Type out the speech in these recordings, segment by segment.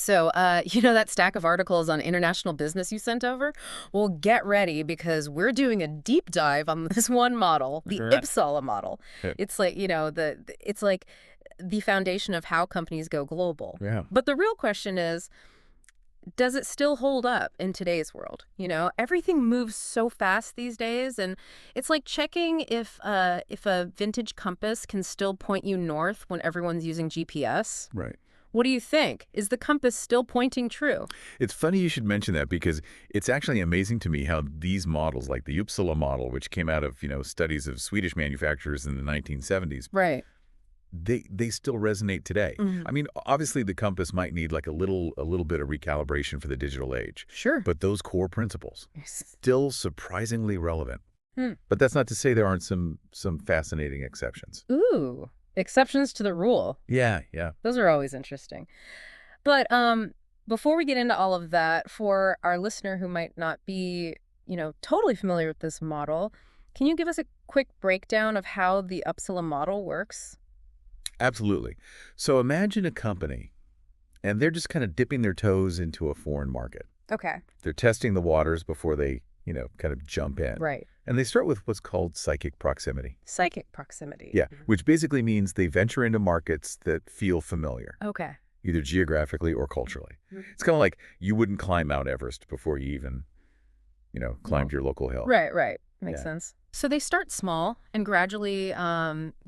So, that stack of articles on international business you sent over? Well, get ready because we're doing a deep dive on this one model, the All right. Uppsala model. Yeah. It's like, it's like the foundation of how companies go global. Yeah. But the real question is, does it still hold up in today's world? Everything moves so fast these days, and it's like checking if a vintage compass can still point you north when everyone's using GPS. Right. What do you think? Is the compass still pointing true? It's funny you should mention that because it's actually amazing to me how these models, like the Uppsala model, which came out of, studies of Swedish manufacturers in the 1970s, Right. they still resonate today. Mhm. I mean, obviously the compass might need like a little bit of recalibration for the digital age, Sure. but those core principles Yes. still surprisingly relevant. Hmm. But that's not to say there aren't some fascinating exceptions. Ooh, exceptions to the rule. Yeah, yeah. Those are always interesting. But before we get into all of that, for our listener who might not be, totally familiar with this model, can you give us a quick breakdown of how the Uppsala model works? Absolutely. So imagine a company, and they're just kind of dipping their toes into a foreign market. Okay. They're testing the waters before they, kind of jump in. Right. And they start with what's called psychic proximity. Psychic proximity. Yeah, which basically means they venture into markets that feel familiar, Okay. either geographically or culturally. Mhm. It's kind of like you wouldn't climb Mount Everest before you even, climbed your local hill. Right. Makes Yeah. sense. So they start small and gradually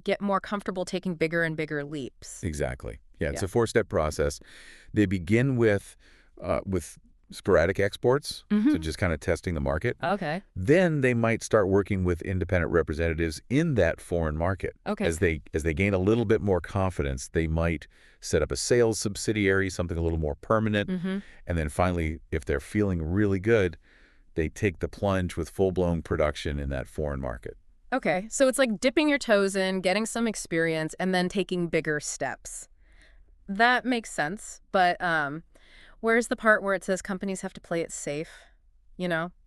get more comfortable taking bigger and bigger leaps. Exactly. Yeah, it's Yeah. a four-step process. They begin with sporadic exports, so Mhm. just kind of testing the market. Okay. Then they might start working with independent representatives in that foreign market. Okay. As they gain a little bit more confidence, they might set up a sales subsidiary, something a little more permanent. Mm-hmm. And then finally, if they're feeling really good, they take the plunge with full-blown production in that foreign market. Okay. So it's like dipping your toes in, getting some experience, and then taking bigger steps. That makes sense. But where's the part where it says companies have to play it safe?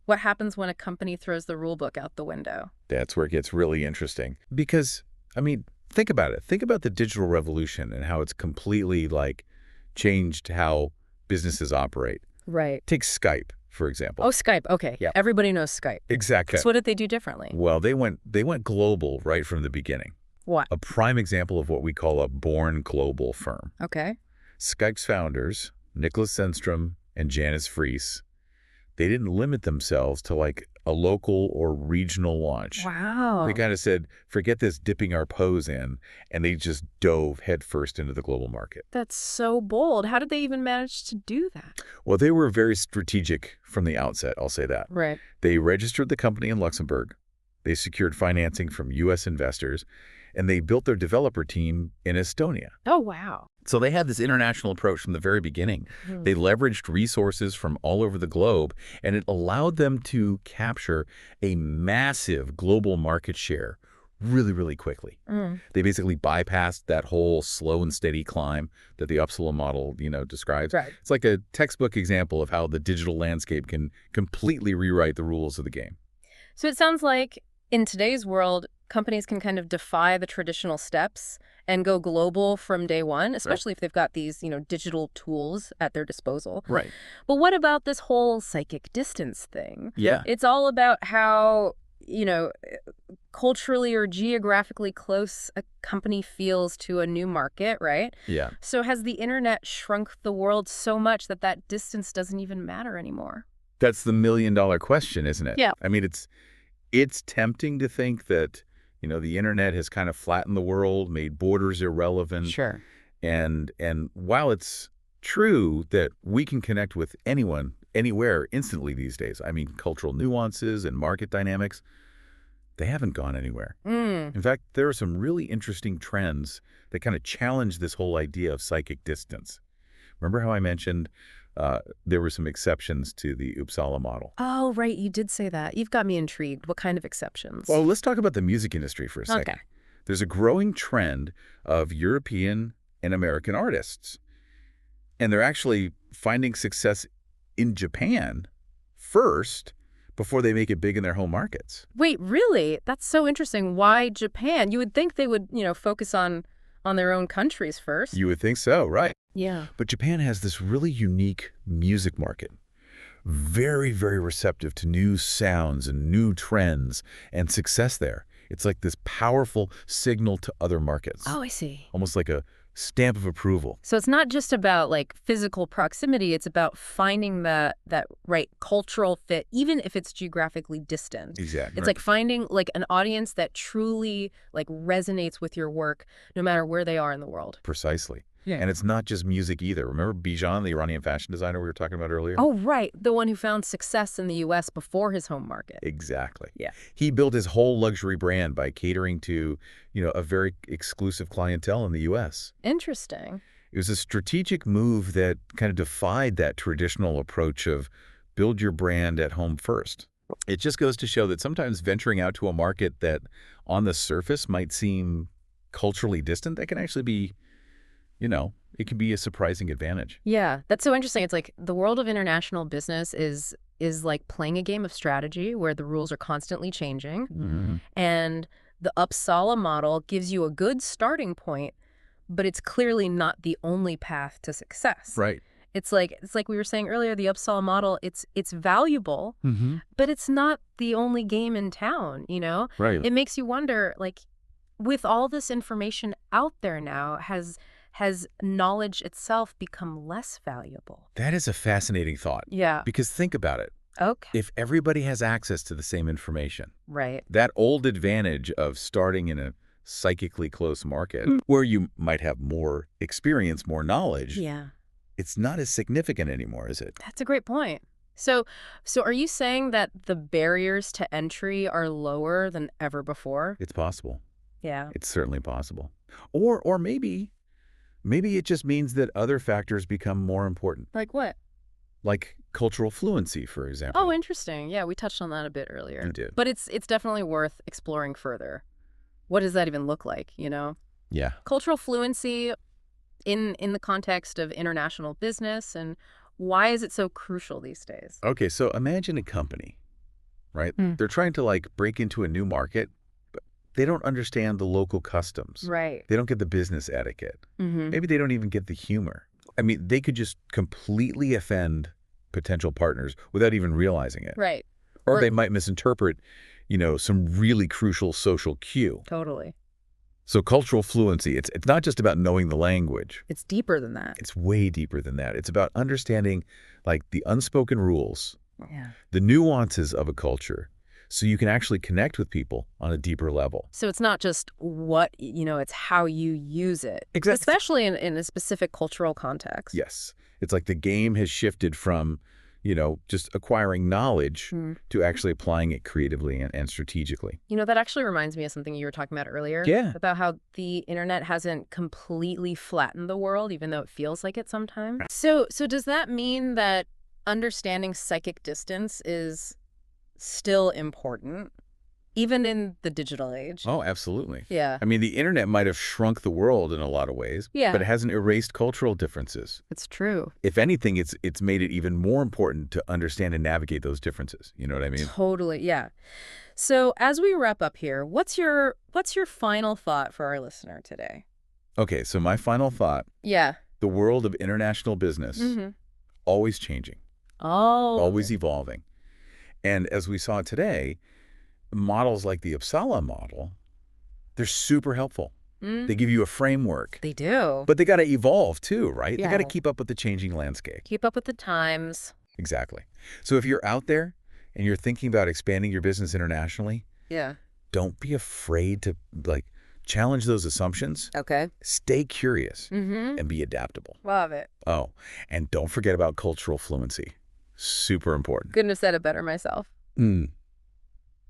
What happens when a company throws the rule book out the window? That's where it gets really interesting. Because, I mean, think about it. Think about the digital revolution and how it's completely, changed how businesses operate. Right. Take Skype, for example. Oh, Skype. Okay. Yeah. Everybody knows Skype. Exactly. So what did they do differently? Well, they went global right from the beginning. What? A prime example of what we call a born global firm. Okay. Skype's founders, Nicholas Sundstrom and Janice Fries, they didn't limit themselves to a local or regional launch. Wow. They kind of said, forget this dipping our toes in, and they just dove headfirst into the global market. That's so bold. How did they even manage to do that? Well, they were very strategic from the outset, I'll say that. Right. They registered the company in Luxembourg. They secured financing from U.S. investors, and they built their developer team in Estonia. Oh, wow. So they had this international approach from the very beginning. Hmm. They leveraged resources from all over the globe, and it allowed them to capture a massive global market share really, really quickly. Mm. They basically bypassed that whole slow and steady climb that the Uppsala model, describes. Right. It's like a textbook example of how the digital landscape can completely rewrite the rules of the game. So it sounds like in today's world, companies can kind of defy the traditional steps and go global from day one, especially if they've got these, digital tools at their disposal. Right. But what about this whole psychic distance thing? Yeah. It's all about how, culturally or geographically close a company feels to a new market, right? Yeah. So has the internet shrunk the world so much that that distance doesn't even matter anymore? That's the million-dollar question, isn't it? Yeah. I mean, it's tempting to think that, the internet has kind of flattened the world, made borders irrelevant. Sure. And while it's true that we can connect with anyone, anywhere, instantly these days, I mean, cultural nuances and market dynamics, they haven't gone anywhere. Mm. In fact, there are some really interesting trends that kind of challenge this whole idea of psychic distance. Remember how I mentioned there were some exceptions to the Uppsala model? Oh, right. You did say that. You've got me intrigued. What kind of exceptions? Well, let's talk about the music industry for a second. Okay. There's a growing trend of European and American artists, and they're actually finding success in Japan first before they make it big in their home markets. Wait, really? That's so interesting. Why Japan? You would think they would, focus on on their own countries first. You would think so, right? Yeah. But Japan has this really unique music market. Very, very receptive to new sounds and new trends and success there. It's like this powerful signal to other markets. Oh, I see. Almost like a stamp of approval. So it's not just about like physical proximity, it's about finding that right cultural fit, even if it's geographically distant. Exactly. It's like finding like an audience that truly like resonates with your work no matter where they are in the world. Precisely. Yeah. And it's not just music either. Remember Bijan, the Iranian fashion designer we were talking about earlier? Oh, right. The one who found success in the U.S. before his home market. Exactly. Yeah. He built his whole luxury brand by catering to, a very exclusive clientele in the U.S. Interesting. It was a strategic move that kind of defied that traditional approach of build your brand at home first. It just goes to show that sometimes venturing out to a market that on the surface might seem culturally distant, that can actually be it can be a surprising advantage. Yeah, that's so interesting. It's like the world of international business is like playing a game of strategy where the rules are constantly changing. Mm-hmm. And the Uppsala model gives you a good starting point, but it's clearly not the only path to success. Right. It's like we were saying earlier, the Uppsala model, it's valuable, but it's not the only game in town, Right. It makes you wonder, like, with all this information out there now, has knowledge itself become less valuable? That is a fascinating thought. Yeah. Because think about it. Okay. If everybody has access to the same information, Right. that old advantage of starting in a psychically close market where you might have more experience, more knowledge, Yeah. it's not as significant anymore, is it? That's a great point. So are you saying that the barriers to entry are lower than ever before? It's possible. Yeah. It's certainly possible. Or maybe it just means that other factors become more important, Like what? like cultural fluency, for example. Oh, interesting. Yeah, we touched on that a bit earlier. You did. But it's definitely worth exploring further. What does that even look like, Yeah. Cultural fluency in the context of international business, and why is it so crucial these days? Okay, so imagine a company, right? They're trying to break into a new market, but they don't understand the local customs. Right. They don't get the business etiquette. Mm-hmm. Maybe they don't even get the humor. I mean, they could just completely offend potential partners without even realizing it. Right. Or they might misinterpret, some really crucial social cue. Totally. So cultural fluency, it's not just about knowing the language. It's deeper than that. It's way deeper than that. It's about understanding the unspoken rules, Yeah. the nuances of a culture, so you can actually connect with people on a deeper level. So it's not just what, it's how you use it. Exactly. Especially in a specific cultural context. Yes. It's like the game has shifted from, just acquiring knowledge to actually applying it creatively and strategically. That actually reminds me of something you were talking about earlier. Yeah. About how the internet hasn't completely flattened the world, even though it feels like it sometimes. So does that mean that understanding psychic distance is still important, even in the digital age? Oh, absolutely. Yeah. I mean, the internet might have shrunk the world in a lot of ways, Yeah. but it hasn't erased cultural differences. It's true. If anything, it's made it even more important to understand and navigate those differences. You know what I mean? Totally, yeah. So as we wrap up here, what's your final thought for our listener today? Okay, so my final thought, Yeah. the world of international business, always changing, Oh. always evolving. And as we saw today, models like the Uppsala model, they're super helpful. They give you a framework. They do. But they got to evolve too, right? Yeah. They got to keep up with the changing landscape. Keep up with the times. Exactly. So if you're out there and you're thinking about expanding your business internationally, Yeah. don't be afraid to challenge those assumptions. Okay. Stay curious Mm-hmm. and be adaptable. Love it. Oh, and don't forget about cultural fluency. Super important. Couldn't have said it better myself. Mm.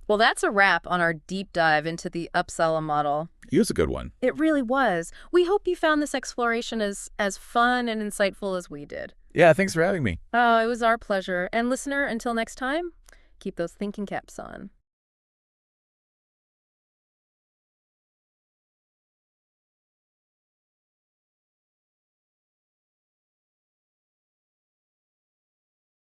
Well, that's a wrap on our deep dive into the Uppsala model. It was a good one. It really was. We hope you found this exploration as fun and insightful as we did. Yeah, thanks for having me. Oh, it was our pleasure. And listener, until next time, keep those thinking caps on.